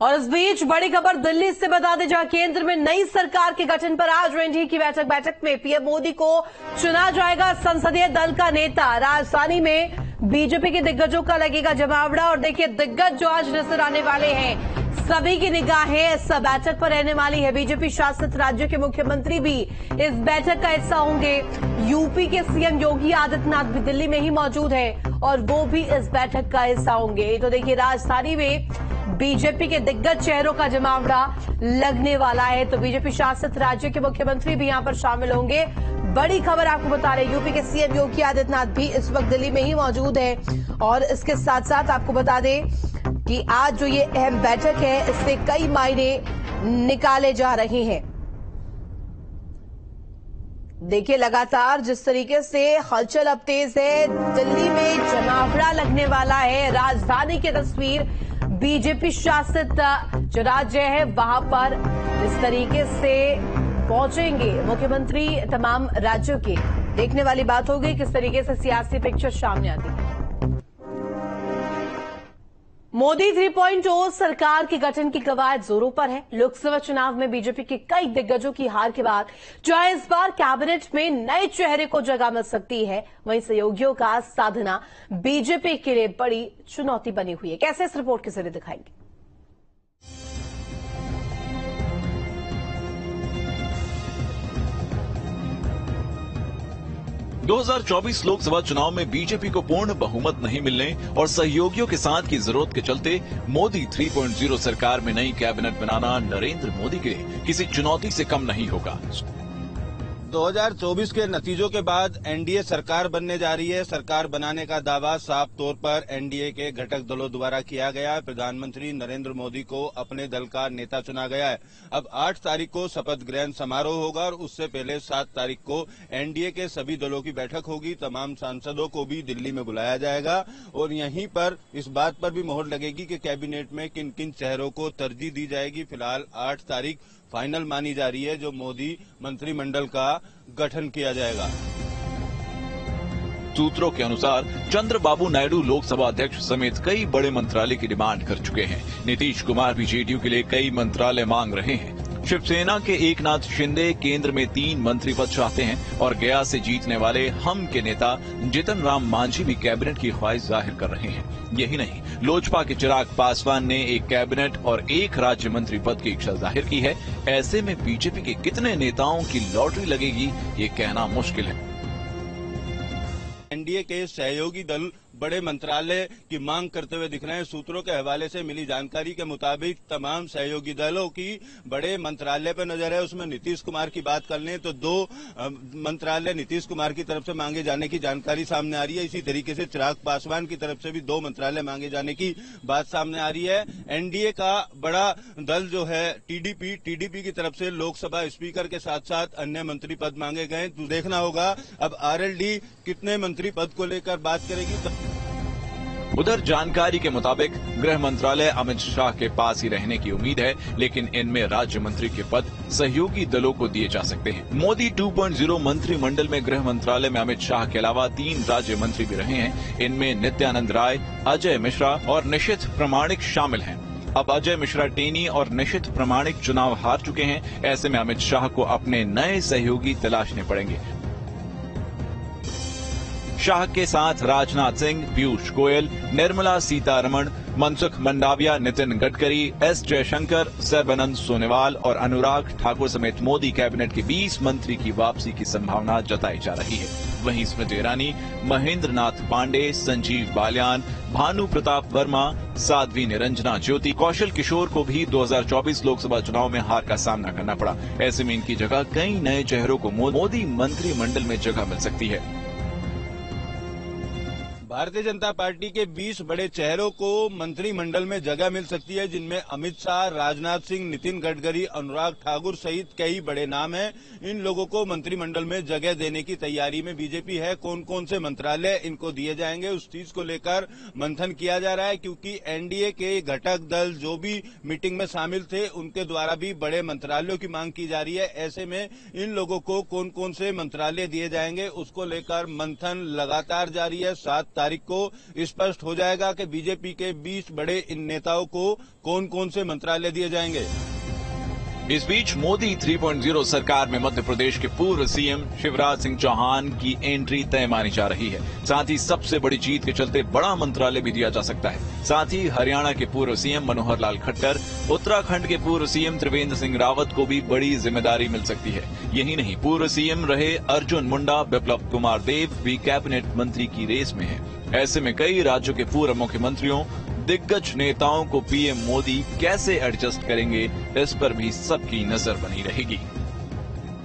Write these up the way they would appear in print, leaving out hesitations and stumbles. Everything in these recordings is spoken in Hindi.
और इस बीच बड़ी खबर दिल्ली से बता दें, जहां केंद्र में नई सरकार के गठन पर आज एनडीए की बैठक में पीएम मोदी को चुना जाएगा संसदीय दल का नेता। राजधानी में बीजेपी के दिग्गजों का लगेगा जमावड़ा और देखिए दिग्गज जो आज नजर आने वाले हैं, सभी की निगाहें इस बैठक पर रहने वाली है। बीजेपी शासित राज्यों के मुख्यमंत्री भी इस बैठक का हिस्सा होंगे। यूपी के सीएम योगी आदित्यनाथ भी दिल्ली में ही मौजूद है और वो भी इस बैठक का हिस्सा होंगे। तो देखिए राजधानी में बीजेपी के दिग्गज चेहरों का जमावड़ा लगने वाला है। तो बीजेपी शासित राज्यों के मुख्यमंत्री भी यहां पर शामिल होंगे। बड़ी खबर आपको बता रहे, यूपी के सीएम योगी आदित्यनाथ भी इस वक्त दिल्ली में ही मौजूद है। और इसके साथ साथ आपको बता दें कि आज जो ये अहम बैठक है, इससे कई मायने निकाले जा रहे हैं। देखिए लगातार जिस तरीके से हलचल अब तेज है, दिल्ली में जमावड़ा लगने वाला है। राजधानी की तस्वीर, बीजेपी शासित जो राज्य है वहां पर इस तरीके से पहुंचेंगे मुख्यमंत्री तमाम राज्यों के। देखने वाली बात होगी किस तरीके से सियासी पिक्चर सामने आती है। मोदी 3.0 सरकार के गठन की कवायद जोरों पर है। लोकसभा चुनाव में बीजेपी के कई दिग्गजों की हार के बाद चाहे इस बार कैबिनेट में नए चेहरे को जगह मिल सकती है, वहीं सहयोगियों का साधना बीजेपी के लिए बड़ी चुनौती बनी हुई है। कैसे, इस रिपोर्ट के जरिए दिखाएंगे। 2024 लोकसभा चुनाव में बीजेपी को पूर्ण बहुमत नहीं मिलने और सहयोगियों के साथ की जरूरत के चलते मोदी 3.0 सरकार में नई कैबिनेट बनाना नरेंद्र मोदी के लिए किसी चुनौती से कम नहीं होगा। 2024 के नतीजों के बाद एनडीए सरकार बनने जा रही है। सरकार बनाने का दावा साफ तौर पर एनडीए के घटक दलों द्वारा किया गया है। प्रधानमंत्री नरेंद्र मोदी को अपने दल का नेता चुना गया है। अब 8 तारीख को शपथ ग्रहण समारोह होगा और उससे पहले 7 तारीख को एनडीए के सभी दलों की बैठक होगी। तमाम सांसदों को भी दिल्ली में बुलाया जाएगा और यहीं पर इस बात पर भी मोहर लगेगी कि कैबिनेट में किन किन चेहरों को तरजीह दी जाएगी। फिलहाल 8 तारीख फाइनल मानी जा रही है, जो मोदी मंत्रिमंडल का गठन किया जाएगा। सूत्रों के अनुसार चंद्रबाबू नायडू लोकसभा अध्यक्ष समेत कई बड़े मंत्रालय की डिमांड कर चुके हैं। नीतीश कुमार भी जेडीयू के लिए कई मंत्रालय मांग रहे हैं। शिवसेना के एकनाथ शिंदे केंद्र में 3 मंत्री पद चाहते हैं और गया से जीतने वाले हम के नेता जितन राम मांझी भी कैबिनेट की ख्वाहिश जाहिर कर रहे हैं। यही नहीं, लोजपा के चिराग पासवान ने एक कैबिनेट और 1 राज्य मंत्री पद की इच्छा जाहिर की है। ऐसे में बीजेपी के कितने नेताओं की लॉटरी लगेगी, ये कहना मुश्किल है। एनडीए के सहयोगी दल बड़े मंत्रालय की मांग करते हुए दिख रहे हैं। सूत्रों के हवाले से मिली जानकारी के मुताबिक तमाम सहयोगी दलों की बड़े मंत्रालय पर नजर है। उसमें नीतीश कुमार की बात कर लें तो 2 मंत्रालय नीतीश कुमार की तरफ से मांगे जाने की जानकारी सामने आ रही है। इसी तरीके से चिराग पासवान की तरफ से भी 2 मंत्रालय मांगे जाने की बात सामने आ रही है। एनडीए का बड़ा दल जो है टीडीपी की तरफ से लोकसभा स्पीकर के साथ साथ अन्य मंत्री पद मांगे गए। तो देखना होगा अब आरएलडी कितने मंत्री पद को लेकर बात करेगी। उधर जानकारी के मुताबिक गृह मंत्रालय अमित शाह के पास ही रहने की उम्मीद है, लेकिन इनमें राज्य मंत्री के पद सहयोगी दलों को दिए जा सकते हैं। मोदी 2.0 मंत्रिमंडल में गृह मंत्रालय में अमित शाह के अलावा 3 राज्य मंत्री भी रहे हैं। इनमें नित्यानंद राय, अजय मिश्रा और निशित प्रमाणिक शामिल हैं। अब अजय मिश्रा टेनी और निशित प्रमाणिक चुनाव हार चुके हैं। ऐसे में अमित शाह को अपने नए सहयोगी तलाशने पड़ेंगे। शाह के साथ राजनाथ सिंह, पीयूष गोयल, निर्मला सीतारमण, मनसुख मंडाविया, नितिन गडकरी, एस जयशंकर, सर्बानंद सोनोवाल और अनुराग ठाकुर समेत मोदी कैबिनेट के 20 मंत्री की वापसी की संभावना जताई जा रही है। वहीं स्मृति ईरानी, महेंद्र नाथ पांडे, संजीव बालियान, भानु प्रताप वर्मा, साध्वी निरंजना ज्योति, कौशल किशोर को भी 2024 लोकसभा चुनाव में हार का सामना करना पड़ा। ऐसे में इनकी जगह कई नए चेहरों को मोदी मंत्रिमंडल में जगह मिल सकती है। भारतीय जनता पार्टी के 20 बड़े चेहरों को मंत्रिमंडल में जगह मिल सकती है, जिनमें अमित शाह, राजनाथ सिंह, नितिन गडकरी, अनुराग ठाकुर सहित कई बड़े नाम हैं। इन लोगों को मंत्रिमंडल में जगह देने की तैयारी में बीजेपी है। कौन कौन से मंत्रालय इनको दिए जाएंगे, उस चीज को लेकर मंथन किया जा रहा है, क्योंकि एनडीए के घटक दल जो भी मीटिंग में शामिल थे उनके द्वारा भी बड़े मंत्रालयों की मांग की जा रही है। ऐसे में इन लोगों को कौन कौन से मंत्रालय दिए जाएंगे उसको लेकर मंथन लगातार जारी है। 7 तारीख को स्पष्ट हो जाएगा कि बीजेपी के 20 बड़े इन नेताओं को कौन कौन से मंत्रालय दिए जाएंगे। इस बीच मोदी 3.0 सरकार में मध्य प्रदेश के पूर्व सीएम शिवराज सिंह चौहान की एंट्री तय मानी जा रही है। साथ ही सबसे बड़ी जीत के चलते बड़ा मंत्रालय भी दिया जा सकता है। साथ ही हरियाणा के पूर्व सीएम मनोहर लाल खट्टर, उत्तराखंड के पूर्व सीएम त्रिवेंद्र सिंह रावत को भी बड़ी जिम्मेदारी मिल सकती है। यही नहीं, पूर्व सीएम रहे अर्जुन मुंडा, बिप्लब कुमार देव भी कैबिनेट मंत्री की रेस में है। ऐसे में कई राज्यों के पूर्व मुख्यमंत्रियों, दिग्गज नेताओं को पीएम मोदी कैसे एडजस्ट करेंगे, इस पर भी सबकी नजर बनी रहेगी।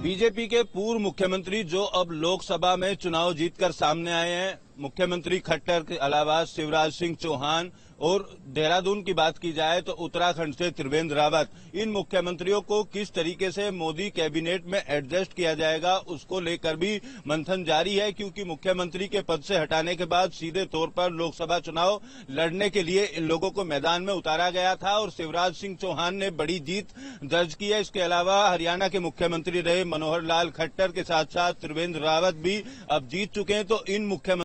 बीजेपी के पूर्व मुख्यमंत्री जो अब लोकसभा में चुनाव जीतकर सामने आए हैं, मुख्यमंत्री खट्टर के अलावा शिवराज सिंह चौहान, और देहरादून की बात की जाए तो उत्तराखंड से त्रिवेंद्र रावत, इन मुख्यमंत्रियों को किस तरीके से मोदी कैबिनेट में एडजस्ट किया जाएगा उसको लेकर भी मंथन जारी है, क्योंकि मुख्यमंत्री के पद से हटाने के बाद सीधे तौर पर लोकसभा चुनाव लड़ने के लिए इन लोगों को मैदान में उतारा गया था और शिवराज सिंह चौहान ने बड़ी जीत दर्ज की है। इसके अलावा हरियाणा के मुख्यमंत्री रहे मनोहर लाल खट्टर के साथ साथ त्रिवेंद्र रावत भी अब जीत चुके हैं। तो इन मुख्यमंत्री